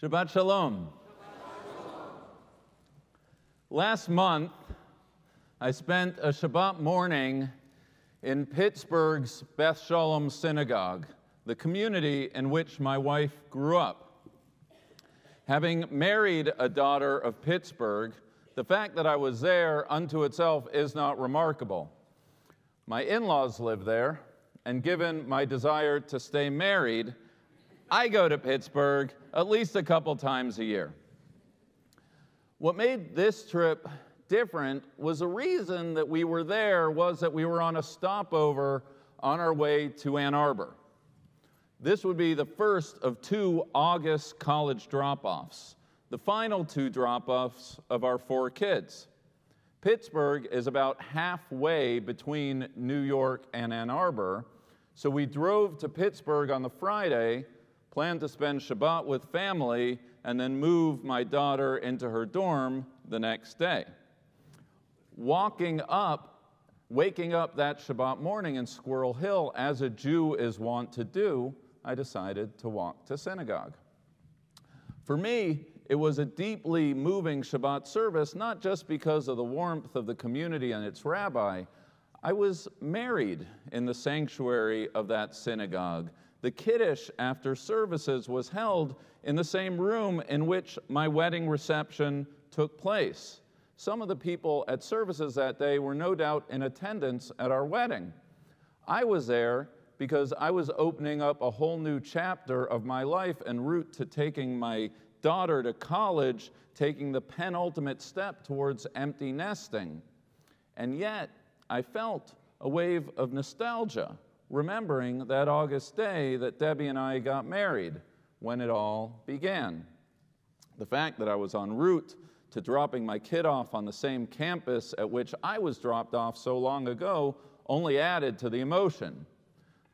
Shabbat Shalom. Last month, I spent a Shabbat morning in Pittsburgh's Beth Shalom Synagogue, the community in which my wife grew up. Having married a daughter of Pittsburgh, the fact that I was there unto itself is not remarkable. My in-laws live there, and given my desire to stay married, I go to Pittsburgh at least a couple times a year. What made this trip different was the reason that we were there was that we were on a stopover on our way to Ann Arbor. This would be the first of 2 August college drop-offs, the final 2 drop-offs of our 4 kids. Pittsburgh is about halfway between New York and Ann Arbor, so we drove to Pittsburgh on the Friday, planned to spend Shabbat with family, and then move my daughter into her dorm the next day. Waking up that Shabbat morning in Squirrel Hill, as a Jew is wont to do, I decided to walk to synagogue. For me, it was a deeply moving Shabbat service, not just because of the warmth of the community and its rabbi. I was married in the sanctuary of that synagogue. The Kiddush after services was held in the same room in which my wedding reception took place. Some of the people at services that day were no doubt in attendance at our wedding. I was there because I was opening up a whole new chapter of my life en route to taking my daughter to college, taking the penultimate step towards empty nesting. And yet, I felt a wave of nostalgia, remembering that August day that Debbie and I got married, when it all began. The fact that I was en route to dropping my kid off on the same campus at which I was dropped off so long ago only added to the emotion.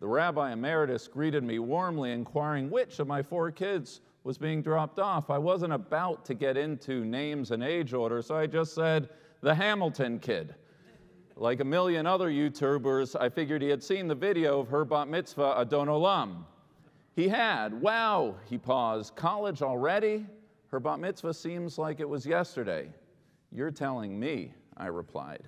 The Rabbi Emeritus greeted me warmly, inquiring which of my 4 kids was being dropped off. I wasn't about to get into names and age order, so I just said, the Hamilton kid. Like a million other YouTubers, I figured he had seen the video of her bat mitzvah Adon Olam. He had. Wow, he paused. College already? Her bat mitzvah seems like it was yesterday. You're telling me, I replied.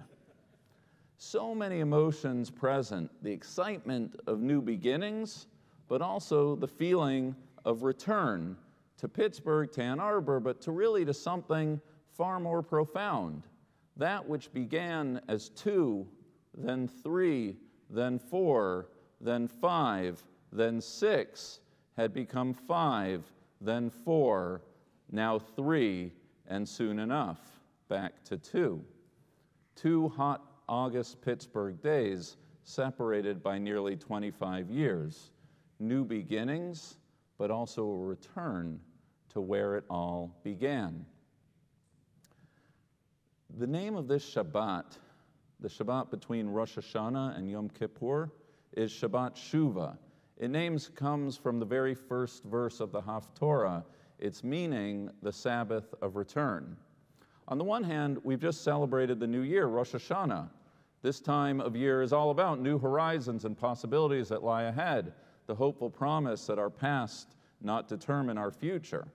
So many emotions present, the excitement of new beginnings, but also the feeling of return to Pittsburgh, to Ann Arbor, but to something far more profound. That which began as 2, then 3, then 4, then 5, then 6, had become 5, then 4, now 3, and soon enough, back to 2. 2 hot August Pittsburgh days separated by nearly 25 years. New beginnings, but also a return to where it all began. The name of this Shabbat, the Shabbat between Rosh Hashanah and Yom Kippur, is Shabbat Shuvah. Its comes from the very first verse of the Haftorah, its meaning the Sabbath of return. On the one hand, we've just celebrated the new year, Rosh Hashanah. This time of year is all about new horizons and possibilities that lie ahead, the hopeful promise that our past not determine our future.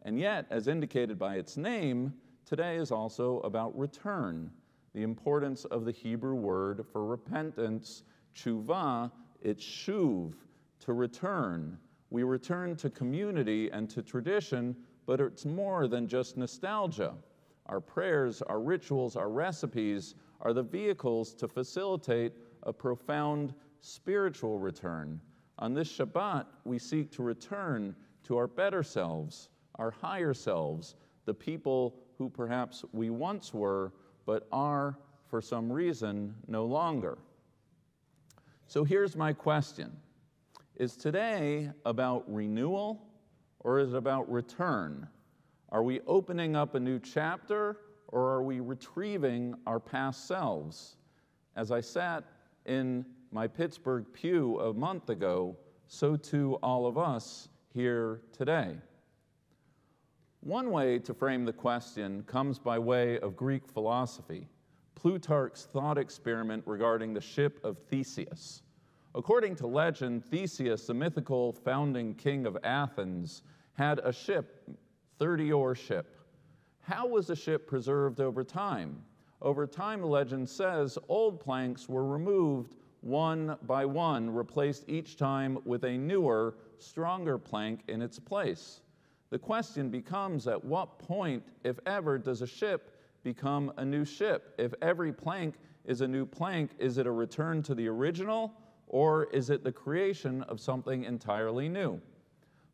And yet, as indicated by its name, today is also about return, the importance of the Hebrew word for repentance, teshuvah, it's shuv, to return. We return to community and to tradition, but it's more than just nostalgia. Our prayers, our rituals, our recipes are the vehicles to facilitate a profound spiritual return. On this Shabbat, we seek to return to our better selves, our higher selves, the people who perhaps we once were, but are, for some reason, no longer. So here's my question. Is today about renewal, or is it about return? Are we opening up a new chapter, or are we retrieving our past selves? As I sat in my Pittsburgh pew a month ago, so too all of us here today. One way to frame the question comes by way of Greek philosophy, Plutarch's thought experiment regarding the ship of Theseus. According to legend, Theseus, the mythical founding king of Athens, had a ship, 30-oar ship. How was the ship preserved over time? Over time, the legend says, old planks were removed one by one, replaced each time with a newer, stronger plank in its place. The question becomes, at what point, if ever, does a ship become a new ship? If every plank is a new plank, is it a return to the original, or is it the creation of something entirely new?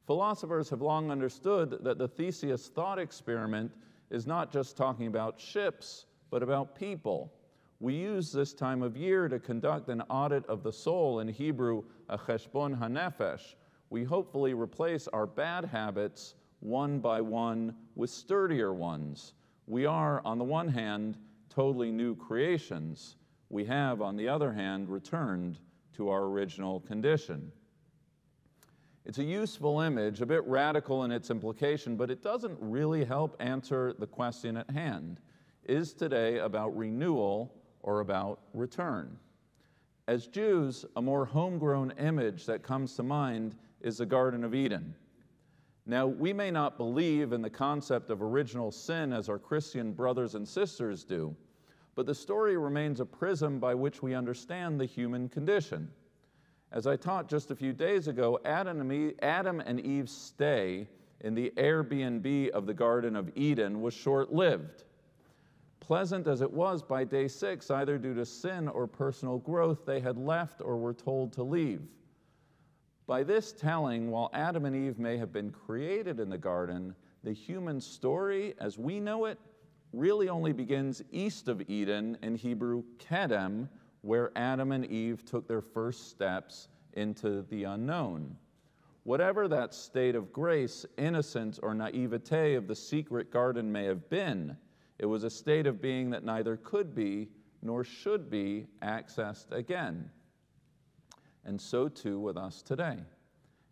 Philosophers have long understood that the Theseus thought experiment is not just talking about ships, but about people. We use this time of year to conduct an audit of the soul, in Hebrew, a cheshbon hanefesh. We hopefully replace our bad habits one by one with sturdier ones. We are, on the one hand, totally new creations. We have, on the other hand, returned to our original condition. It's a useful image, a bit radical in its implication, but it doesn't really help answer the question at hand. Is today about renewal or about return? As Jews, a more homegrown image that comes to mind is the Garden of Eden. Now, we may not believe in the concept of original sin as our Christian brothers and sisters do, but the story remains a prism by which we understand the human condition. As I taught just a few days ago, Adam and Eve's stay in the Airbnb of the Garden of Eden was short-lived. Pleasant as it was by day 6, either due to sin or personal growth, they had left or were told to leave. By this telling, while Adam and Eve may have been created in the garden, the human story, as we know it, really only begins east of Eden, in Hebrew, Kedem, where Adam and Eve took their first steps into the unknown. Whatever that state of grace, innocence, or naivete of the secret garden may have been, it was a state of being that neither could be nor should be accessed again. And so too with us today.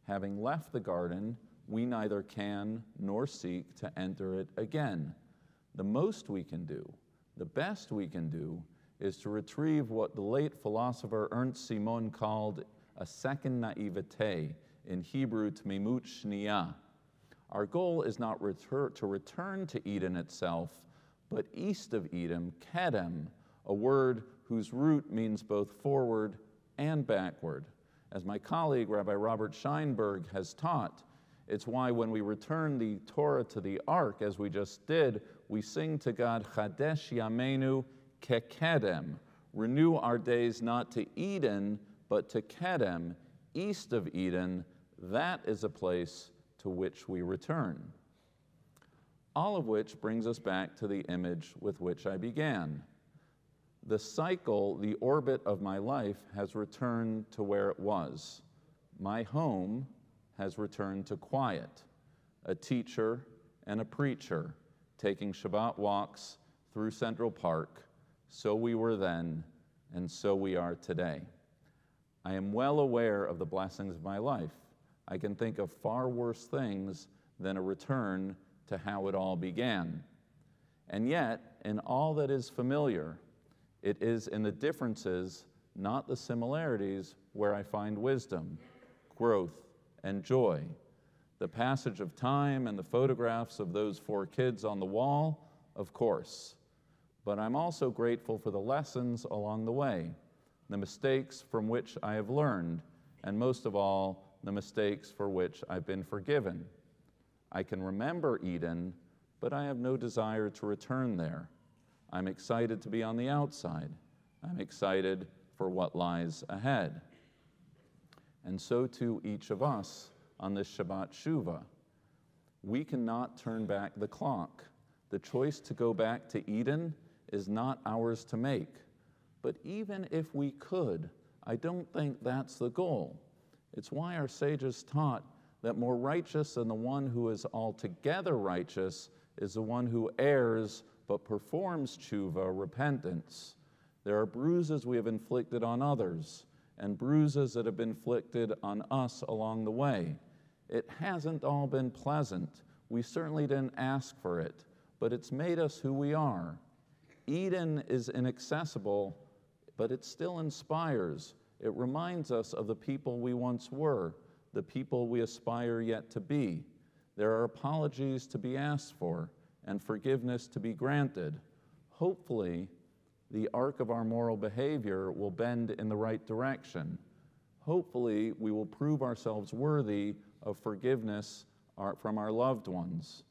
Having left the garden, we neither can nor seek to enter it again. The most we can do, the best we can do, is to retrieve what the late philosopher Ernst Simon called a second naivete, in Hebrew, tmimut shniyah. Our goal is not to return to Eden itself, but east of Eden, Kedem, a word whose root means both forward and backward. As my colleague, Rabbi Robert Scheinberg, has taught, it's why when we return the Torah to the Ark, as we just did, we sing to God, Chadesh Yameinu Kekedem, renew our days not to Eden, but to Kedem, east of Eden. That is a place to which we return. All of which brings us back to the image with which I began. The cycle, the orbit of my life has returned to where it was. My home has returned to quiet, a teacher and a preacher taking Shabbat walks through Central Park. So we were then, and so we are today. I am well aware of the blessings of my life. I can think of far worse things than a return to how it all began. And yet, in all that is familiar, it is in the differences, not the similarities, where I find wisdom, growth, and joy. The passage of time and the photographs of those 4 kids on the wall, of course. But I'm also grateful for the lessons along the way, the mistakes from which I have learned, and most of all, the mistakes for which I've been forgiven. I can remember Eden, but I have no desire to return there. I'm excited to be on the outside. I'm excited for what lies ahead. And so too each of us on this Shabbat teshuvah. We cannot turn back the clock. The choice to go back to Eden is not ours to make. But even if we could, I don't think that's the goal. It's why our sages taught that more righteous than the one who is altogether righteous is the one who errs but performs teshuvah, repentance. There are bruises we have inflicted on others and bruises that have been inflicted on us along the way. It hasn't all been pleasant. We certainly didn't ask for it, but it's made us who we are. Eden is inaccessible, but it still inspires. It reminds us of the people we once were, the people we aspire yet to be. There are apologies to be asked for and forgiveness to be granted. Hopefully, the arc of our moral behavior will bend in the right direction. Hopefully, we will prove ourselves worthy of forgiveness from our loved ones.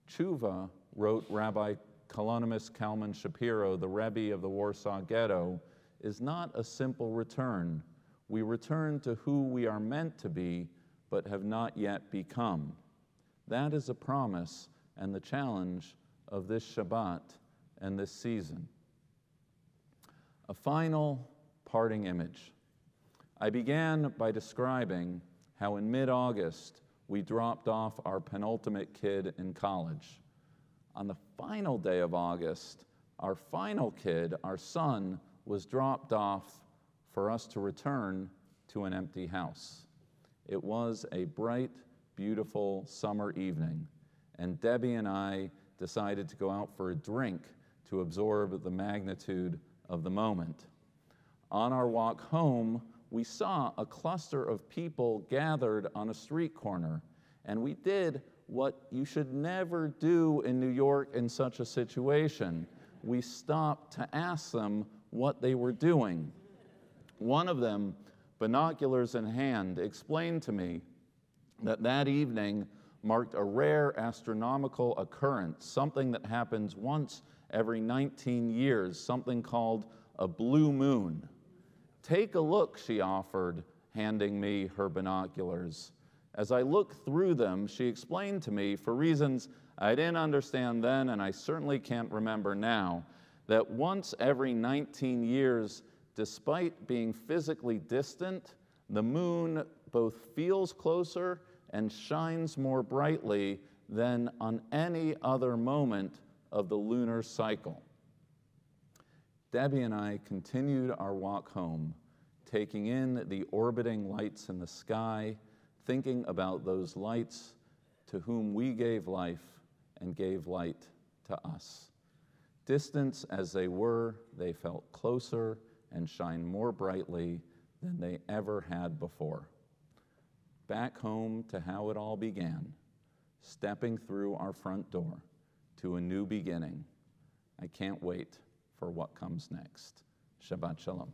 Teshuvah, wrote Rabbi Kalonymus Kalman Shapiro, the Rebbe of the Warsaw Ghetto, is not a simple return. We return to who we are meant to be, but have not yet become. That is a promise and the challenge of this Shabbat and this season. A final parting image. I began by describing how in mid-August we dropped off our penultimate kid in college. On the final day of August, our final kid, our son, was dropped off for us to return to an empty house. It was a bright, beautiful summer evening, and Debbie and I decided to go out for a drink to absorb the magnitude of the moment. On our walk home, we saw a cluster of people gathered on a street corner, and we did what you should never do in New York in such a situation. We stopped to ask them what they were doing. One of them, binoculars in hand, explained to me that that evening marked a rare astronomical occurrence, something that happens once every 19 years, something called a blue moon. Take a look, she offered, handing me her binoculars. As I looked through them, she explained to me, for reasons I didn't understand then and I certainly can't remember now, that once every 19 years, despite being physically distant, the moon both feels closer and shines more brightly than on any other moment of the lunar cycle. Debbie and I continued our walk home, taking in the orbiting lights in the sky, thinking about those lights to whom we gave life and gave light to us. Distant as they were, they felt closer and shine more brightly than they ever had before. Back home to how it all began, stepping through our front door to a new beginning. I can't wait for what comes next. Shabbat Shalom.